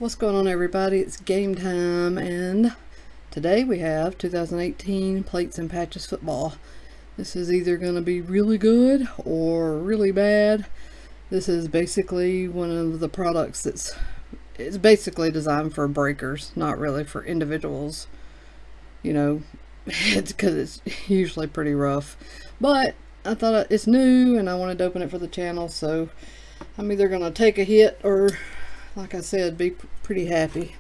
What's going on, everybody? It's game time, and today we have 2018 Plates and Patches football. This is either going to be really good or really bad. This is basically one of the products it's basically designed for breakers, not really for individuals. You know, it's because it's usually pretty rough. But I thought it's new and I wanted to open it for the channel, so I'm either going to take a hit or, like I said, be pretty happy.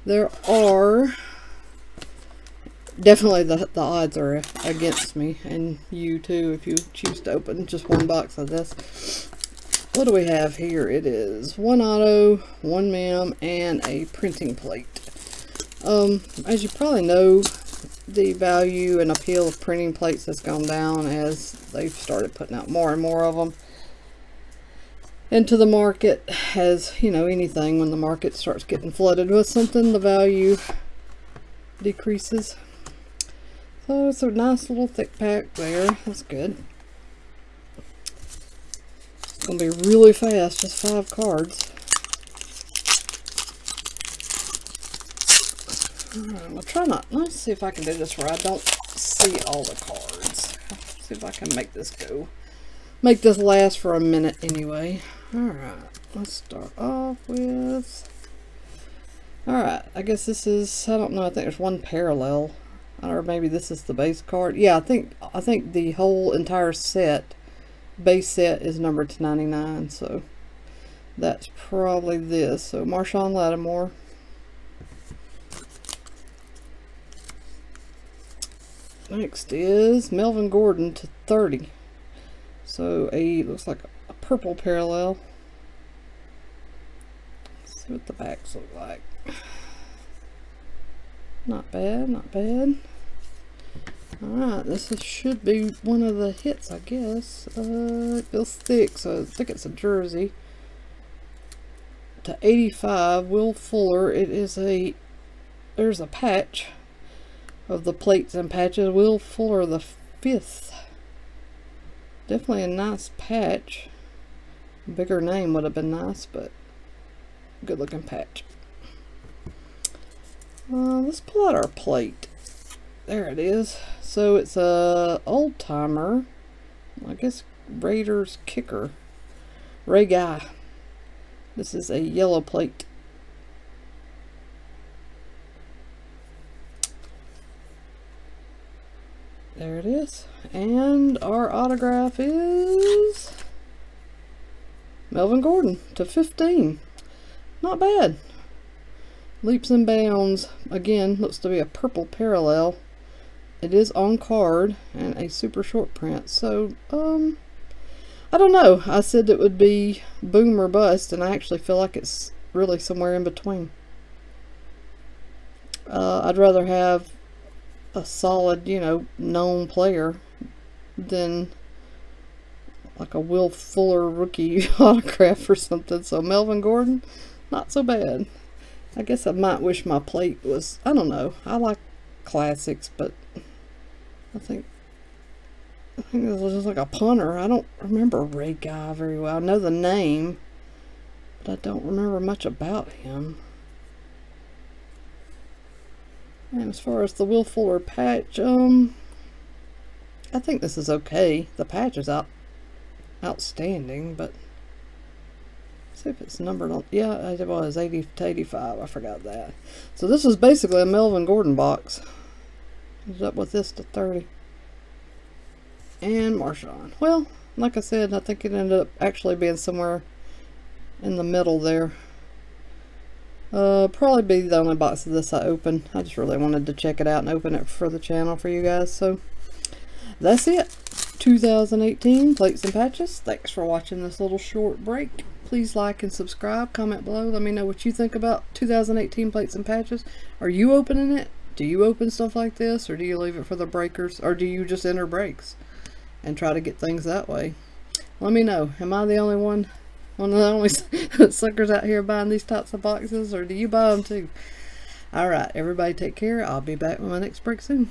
There are definitely the odds are against me, and you too if you choose to open just one box of this. What do we have here? It is one auto, one mem, and a printing plate. As you probably know, the value and appeal of printing plates has gone down as they've started putting out more and more of them into the market. As you know, anything, when the market starts getting flooded with something, the value decreases. So it's a nice little thick pack there. That's good. It's gonna be really fast, just 5 cards. Alright, we'll try not. Let's see if I can do this where I don't see all the cards. See if I can make this last for a minute anyway. Alright, let's start off with... Alright, I guess this is, I don't know, I think there's one parallel. Or maybe this is the base card. Yeah, I think the whole entire set, base set, is numbered to 99, so that's probably this. So Marshawn Lattimore. Next is Melvin Gordon to 30. So looks like a purple parallel. Let's see what the backs look like. Not bad, not bad. Alright, this should be one of the hits, I guess. It feels thick, so I think it's a jersey. To 85, Will Fuller. There's a patch of the Plates and Patches. Will Fuller the 5th. Definitely a nice patch. Bigger name would have been nice, but good looking patch. Let's pull out our plate. There it is. So it's a old timer, I guess, Raiders kicker, Ray Guy. This is a yellow plate. There it is. And our autograph is Melvin Gordon to 15. Not bad. Leaps and bounds. Again, looks to be a purple parallel. It is on card and a super short print. So, I don't know. I said it would be boom or bust, and I actually feel like it's really somewhere in between. I'd rather have a solid, you know, known player than like a Will Fuller rookie autograph or something. So Melvin Gordon, not so bad. I guess I might wish my plate was, I don't know, I like classics, but I think this was just like a punter. I don't remember Ray Guy very well. I know the name, but I don't remember much about him. And as far as the Will Fuller patch, I think this is okay. The patch is outstanding, but see if it's numbered on. Yeah, it was 80 to 85. I forgot that. So this is basically a Melvin Gordon box. Is up with this to 30. And Marshawn. Well, like I said, I think it ended up actually being somewhere in the middle there. Probably be the only box of this I opened. I just really wanted to check it out and open it for the channel for you guys. So that's it. 2018 Plates and Patches. Thanks for watching this little short break. Please like and subscribe. Comment below. Let me know what you think about 2018 Plates and Patches. Are you opening it? Do you open stuff like this, or do you leave it for the breakers, or do you just enter breaks and try to get things that way? Let me know. Am I the only one of the only suckers out here buying these types of boxes, or do you buy them too? Alright, everybody take care. I'll be back with my next break soon.